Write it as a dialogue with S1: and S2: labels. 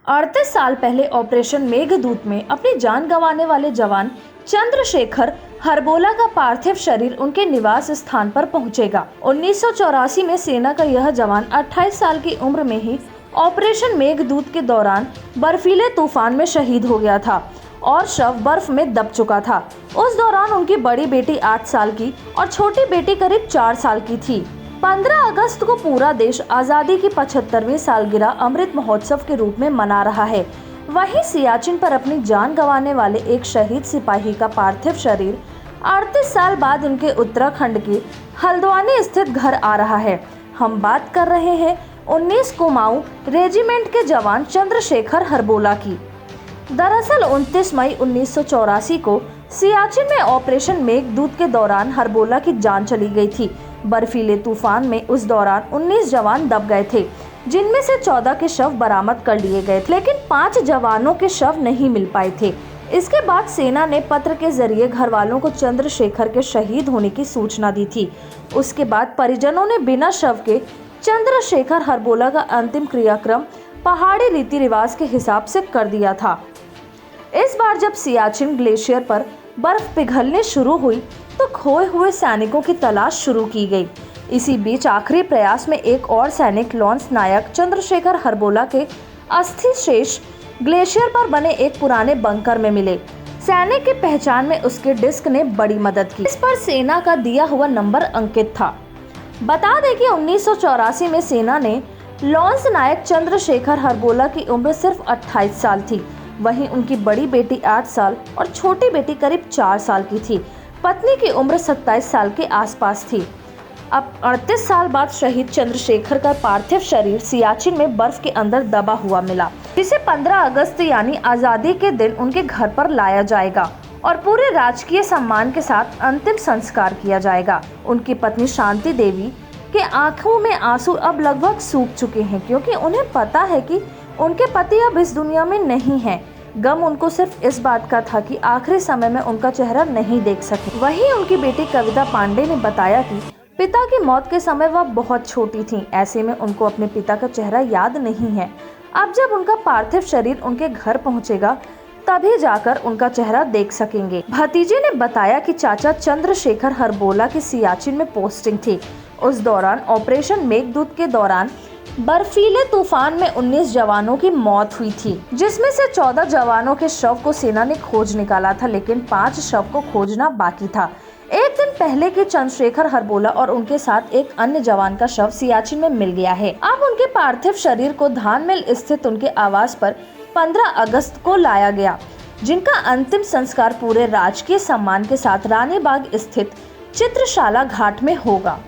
S1: 38 साल पहले ऑपरेशन मेघदूत में अपनी जान गंवाने वाले जवान चंद्रशेखर हरबोला का पार्थिव शरीर उनके निवास स्थान पर पहुंचेगा। 1984 में सेना का यह जवान 28 साल की उम्र में ही ऑपरेशन मेघदूत के दौरान बर्फीले तूफान में शहीद हो गया था और शव बर्फ में दब चुका था। उस दौरान उनकी बड़ी बेटी 8 साल की और छोटी बेटी करीब 4 साल की थी। 15 अगस्त को पूरा देश आज़ादी की 75वीं सालगिरह अमृत महोत्सव के रूप में मना रहा है। वहीं सियाचिन पर अपनी जान गंवाने वाले एक शहीद सिपाही का पार्थिव शरीर 38 साल बाद उनके उत्तराखंड के हल्द्वानी स्थित घर आ रहा है। हम बात कर रहे हैं 19 कुमाऊं रेजिमेंट के जवान चंद्रशेखर हरबोला की। दरअसल 29 मई 1984 को सियाचिन में ऑपरेशन मेघदूत के दौरान हरबोला की जान चली गई थी। बर्फीले तूफान में उस दौरान 19 जवान दब गए थे, जिनमें से 14 के शव बरामद कर लिए गए थे, लेकिन 5 जवानों के शव नहीं मिल पाए थे। इसके बाद सेना ने पत्र के जरिए घर वालों को चंद्रशेखर के शहीद होने की सूचना दी थी। उसके बाद परिजनों ने बिना शव के चंद्रशेखर हरबोला का अंतिम क्रियाक्रम पहाड़ी रीति रिवाज के हिसाब से कर दिया था। इस बार जब सियाचिन ग्लेशियर पर बर्फ पिघलने शुरू हुई तो खोए हुए सैनिकों की तलाश शुरू की गई। इसी बीच आखिरी प्रयास में एक और सैनिक लॉन्स नायक चंद्रशेखर हरबोला के अस्थि शेष ग्लेशियर पर बने एक पुराने बंकर में मिले। सैनिक की पहचान में उसके डिस्क ने बड़ी मदद की। इस पर सेना का दिया हुआ नंबर अंकित था। बता दें कि 1984 में सेना ने लॉन्स नायक चंद्रशेखर हरबोला की उम्र सिर्फ 28 साल थी। वहीं उनकी बड़ी बेटी 8 साल और छोटी बेटी करीब 4 साल की थी। पत्नी की उम्र 27 साल के आसपास थी। अब 38 साल बाद शहीद चंद्रशेखर का पार्थिव शरीर सियाचिन में बर्फ के अंदर दबा हुआ मिला, जिसे 15 अगस्त यानी आज़ादी के दिन उनके घर पर लाया जाएगा और पूरे राजकीय सम्मान के साथ अंतिम संस्कार किया जाएगा। उनकी पत्नी शांति देवी के आंखों में आंसू अब लगभग सूख चुके हैं, क्योंकि उन्हें पता है कि उनके पति अब इस दुनिया में नहीं हैं। गम उनको सिर्फ इस बात का था कि आखिरी समय में उनका चेहरा नहीं देख सके। वहीं उनकी बेटी कविता पांडे ने बताया कि पिता की मौत के समय वह बहुत छोटी थी, ऐसे में उनको अपने पिता का चेहरा याद नहीं है। अब जब उनका पार्थिव शरीर उनके घर पहुंचेगा तभी जाकर उनका चेहरा देख सकेंगे। भतीजे ने बताया कि चाचा चंद्रशेखर हरबोला की सियाचिन में पोस्टिंग थी। उस दौरान ऑपरेशन मेघदूत के दौरान बर्फीले तूफान में 19 जवानों की मौत हुई थी, जिसमें से 14 जवानों के शव को सेना ने खोज निकाला था, लेकिन 5 शव को खोजना बाकी था। एक दिन पहले के चंद्रशेखर हरबोला और उनके साथ एक अन्य जवान का शव सियाचिन में मिल गया है। अब उनके पार्थिव शरीर को धानमिल स्थित उनके आवास पर 15 अगस्त को लाया गया, जिनका अंतिम संस्कार पूरे राजकीय सम्मान के साथ रानीबाग स्थित चित्रशाला घाट में होगा।